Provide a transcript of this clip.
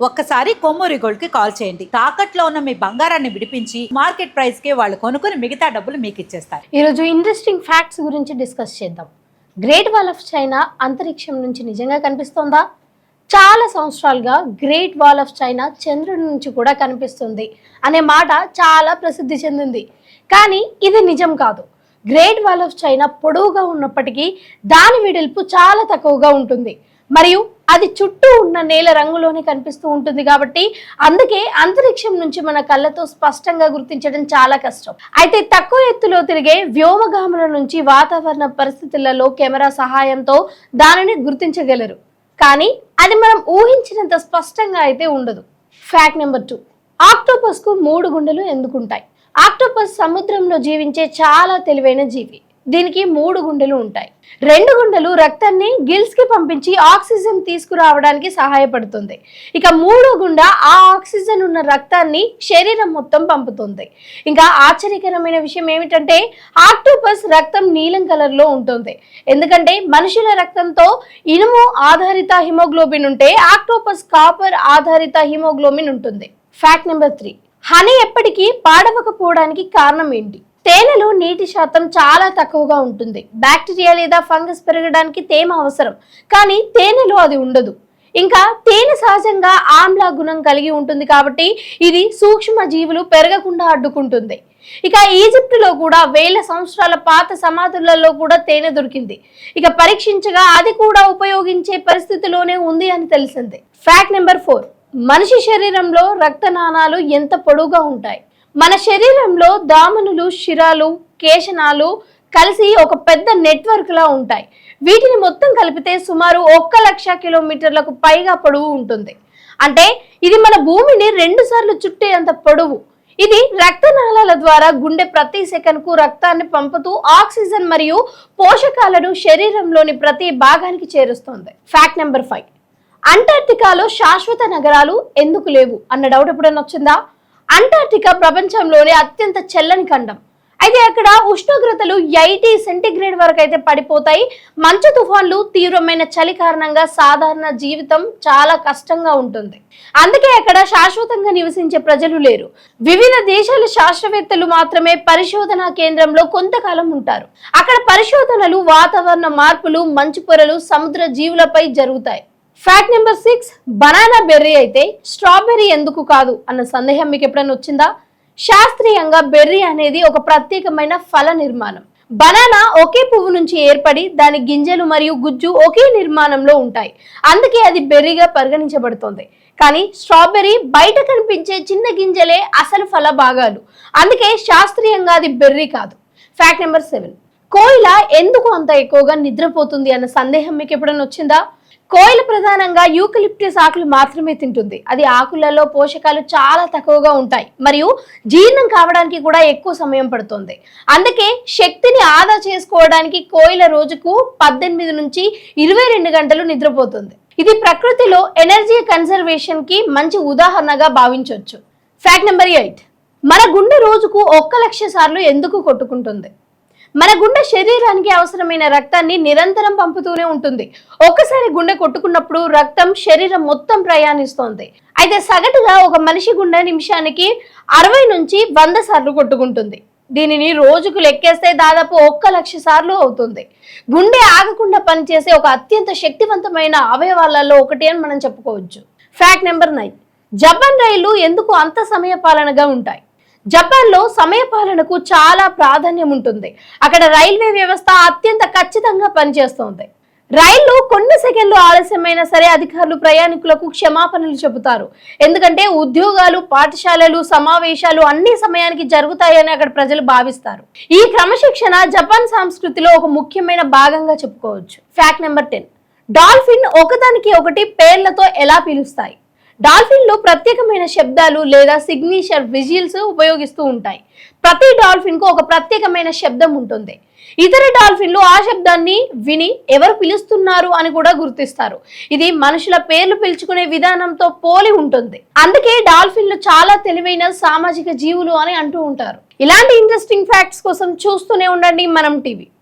ఒక్కసారి కొమ్మూరి గోల్డ్ కి కాల్ చేయండి. తాకట్లో ఉన్న మీ బంగారాన్ని విడిపించి మార్కెట్ ప్రైస్ కి వాళ్ళు కొనుక్కుని మిగతా డబ్బులు మీకు ఇచ్చేస్తారు. ఈరోజు ఇంట్రెస్టింగ్ ఫ్యాక్ట్స్ గురించి డిస్కస్ చేద్దాం. గ్రేట్ వాల్ ఆఫ్ చైనా అంతరిక్షం నుంచి నిజంగా కనిపిస్తోందా? చాలా సంవత్సరాలుగా గ్రేట్ వాల్ ఆఫ్ చైనా చంద్రుడి నుంచి కూడా కనిపిస్తుంది అనే మాట చాలా ప్రసిద్ధి చెందింది. కానీ ఇది నిజం కాదు. గ్రేట్ వాల్ ఆఫ్ చైనా పొడవుగా ఉన్నప్పటికీ దాని వెడల్పు చాలా తక్కువగా ఉంటుంది మరియు అది చుట్టూ ఉన్న నేల రంగులోనే కనిపిస్తూ ఉంటుంది. కాబట్టి అందుకే అంతరిక్షం నుంచి మన కళ్ళతో స్పష్టంగా గుర్తించడం చాలా కష్టం. అయితే తక్కువ ఎత్తులో తిరిగే వ్యోమగాముల నుంచి వాతావరణ పరిస్థితులలో కెమెరా సహాయంతో దానిని గుర్తించగలరు. కానీ అది మనం ఊహించినంత స్పష్టంగా అయితే ఉండదు. ఫ్యాక్ట్ నెంబర్ 2, ఆక్టోపస్ కు 3 గుండెలు ఎందుకుంటాయి? ఆక్టోపస్ సముద్రంలో జీవించే చాలా తెలివైన జీవి. దీనికి 3 గుండెలు ఉంటాయి. 2 గుండెలు రక్తాన్ని గిల్స్ కి పంపించి ఆక్సిజన్ తీసుకురావడానికి సహాయపడుతుంది. ఇక 3 గుండా ఆ ఆక్సిజన్ ఉన్న రక్తాన్ని శరీరం మొత్తం పంపుతుంది. ఇంకా ఆశ్చర్యకరమైన విషయం ఏమిటంటే ఆక్టోపస్ రక్తం నీలం కలర్ లో ఉంటుంది. ఎందుకంటే మనుషుల రక్తంతో ఇనుము ఆధారిత హిమోగ్లోబిన్ ఉంటే ఆక్టోపస్ కాపర్ ఆధారిత హిమోగ్లోబిన్ ఉంటుంది. ఫ్యాక్ట్ నెంబర్ 3, హనీ ఎప్పటికీ పాడవకపోవడానికి కారణం ఏంటి? తేనెలో నీటి శాతం చాలా తక్కువగా ఉంటుంది. బ్యాక్టీరియా లేదా ఫంగస్ పెరగడానికి తేమ అవసరం, కానీ తేనెలో అది ఉండదు. ఇంకా తేనె సహజంగా ఆమ్ల గుణం కలిగి ఉంటుంది కాబట్టి ఇది సూక్ష్మ జీవులు పెరగకుండా అడ్డుకుంటుంది. ఇక ఈజిప్టులో కూడా వేల సంవత్సరాల పాత సమాధులలో కూడా తేనె దొరికింది. ఇక పరీక్షించగా అది కూడా ఉపయోగించే పరిస్థితిలోనే ఉంది అని తెలిసింది. ఫ్యాక్ట్ నెంబర్ 4, మనిషి శరీరంలో రక్తనాళాలు ఎంత పొడవుగా ఉంటాయి? మన శరీరంలో దామనులు, శిరాలు, కేశనాలు కలిసి ఒక పెద్ద నెట్వర్క్ లా ఉంటాయి. వీటిని మొత్తం కలిపితే సుమారు 1,00,000 కిలోమీటర్లకు పైగా పొడవు ఉంటుంది. అంటే ఇది మన భూమిని 2 సార్లు చుట్టేంత పొడవు. ఇది రక్తనాళాల ద్వారా గుండె ప్రతి సెకన్కు రక్తాన్ని పంపుతూ ఆక్సిజన్ మరియు పోషకాలను శరీరంలోని ప్రతి భాగానికి చేరుస్తుంది. ఫ్యాక్ట్ నెంబర్ 5, అంటార్టికాలో శాశ్వత నగరాలు ఎందుకు లేవు అన్న డౌట్ ఎప్పుడైనా వచ్చిందా? అంటార్టికా ప్రపంచంలోనే అత్యంత చల్లని ఖండం. అయితే అక్కడ ఉష్ణోగ్రతలు 80 సెంటీగ్రేడ్ వరకు అయితే పడిపోతాయి. మంచు తుఫాన్లు, తీవ్రమైన చలి కారణంగా సాధారణ జీవితం చాలా కష్టంగా ఉంటుంది. అందుకే అక్కడ శాశ్వతంగా నివసించే ప్రజలు లేరు. వివిధ దేశాల శాస్త్రవేత్తలు మాత్రమే పరిశోధనా కేంద్రంలో కొంతకాలం ఉంటారు. అక్కడ పరిశోధనలు వాతావరణ మార్పులు, మంచు పొరలు, సముద్ర జీవులపై జరుగుతాయి. ఫ్యాక్ట్ నెంబర్ 6, బనానా బెర్రీ అయితే స్ట్రాబెర్రీ ఎందుకు కాదు అన్న సందేహం మీకు ఎప్పుడైనా వచ్చిందా? శాస్త్రీయంగా బెర్రీ అనేది ఒక ప్రత్యేకమైన ఫల నిర్మాణం. బనానా ఒకే పువ్వు నుంచి ఏర్పడి దాని గింజలు మరియు గుజ్జు ఒకే నిర్మాణంలో ఉంటాయి. అందుకే అది బెర్రీగా పరిగణించబడుతుంది. కానీ స్ట్రాబెర్రీ బయట కనిపించే చిన్న గింజలే అసలు ఫల భాగాలు. అందుకే శాస్త్రీయంగా అది బెర్రీ కాదు. ఫ్యాక్ట్ నెంబర్ 7, కోయిల ఎందుకు అంత ఎక్కువగా నిద్రపోతుంది అన్న సందేహం మీకు ఎప్పుడైనా వచ్చిందా? కోయిల ప్రధానంగా యూకలిప్టస్ ఆకులు మాత్రమే తింటుంది. అది ఆకులలో పోషకాలు చాలా తక్కువగా ఉంటాయి మరియు జీర్ణం కావడానికి కూడా ఎక్కువ సమయం పడుతుంది. అందుకే శక్తిని ఆదా చేసుకోవడానికి కోయిల రోజుకు 18 నుంచి 22 గంటలు నిద్రపోతుంది. ఇది ప్రకృతిలో ఎనర్జీ కన్జర్వేషన్ కి మంచి ఉదాహరణగా భావించవచ్చు. ఫ్యాక్ట్ నెంబర్ 8, మన గుండె రోజుకు 1,00,000 సార్లు ఎందుకు కొట్టుకుంటుంది? మన గుండె శరీరానికి అవసరమైన రక్తాన్ని నిరంతరం పంపుతూనే ఉంటుంది. ఒక్కసారి గుండె కొట్టుకున్నప్పుడు రక్తం శరీరం మొత్తం ప్రయాణిస్తోంది. అయితే సగటుగా ఒక మనిషి గుండె నిమిషానికి 60 నుంచి 100 సార్లు కొట్టుకుంటుంది. దీనిని రోజుకు లెక్కేస్తే దాదాపు 1,00,000 సార్లు అవుతుంది. గుండె ఆగకుండా పనిచేసే ఒక అత్యంత శక్తివంతమైన అవయవాలలో ఒకటి అని మనం చెప్పుకోవచ్చు. ఫ్యాక్ట్ నెంబర్ 9, జపాన్ రైళ్లు ఎందుకు అంత సమయపాలనగా ఉంటాయి? జపాన్ లో సమయపాలనకు చాలా ప్రాధాన్యం ఉంటుంది. అక్కడ రైల్వే వ్యవస్థ అత్యంత ఖచ్చితంగా పనిచేస్తోంది. రైళ్లు కొన్ని సెకండ్లు ఆలస్యమైనా సరే అధికారులు ప్రయాణికులకు క్షమాపణలు చెబుతారు. ఎందుకంటే ఉద్యోగాలు, పాఠశాలలు, సమావేశాలు అన్ని సమయానికి జరుగుతాయని అక్కడ ప్రజలు భావిస్తారు. ఈ క్రమశిక్షణ జపాన్ సంస్కృతిలో ఒక ముఖ్యమైన భాగంగా చెప్పుకోవచ్చు. ఫ్యాక్ట్ నెంబర్ 10, డాల్ఫిన్ ఒకదానికి ఒకటి పేర్లతో ఎలా పిలుస్తాయి? డాల్ఫిన్లు ప్రత్యేకమైన శబ్దాలు లేదా సిగ్నేచర్ విజిల్స్ ఉపయోగిస్తూ ఉంటాయి. ప్రతి డాల్ఫిన్ కు ఒక ప్రత్యేకమైన శబ్దం ఉంటుంది. ఇతర డాల్ఫిన్లు ఆ శబ్దాన్ని విని ఎవరు పిలుస్తున్నారు అని కూడా గుర్తిస్తారు. ఇది మనుషుల పేర్లు పిలుచుకునే విధానంతో పోలి ఉంటుంది. అందుకే డాల్ఫిన్లు చాలా తెలివైన సామాజిక జీవులు అని అంటూ ఉంటారు. ఇలాంటి ఇంట్రెస్టింగ్ ఫ్యాక్ట్స్ కోసం చూస్తూనే ఉండండి మనం టీవీ.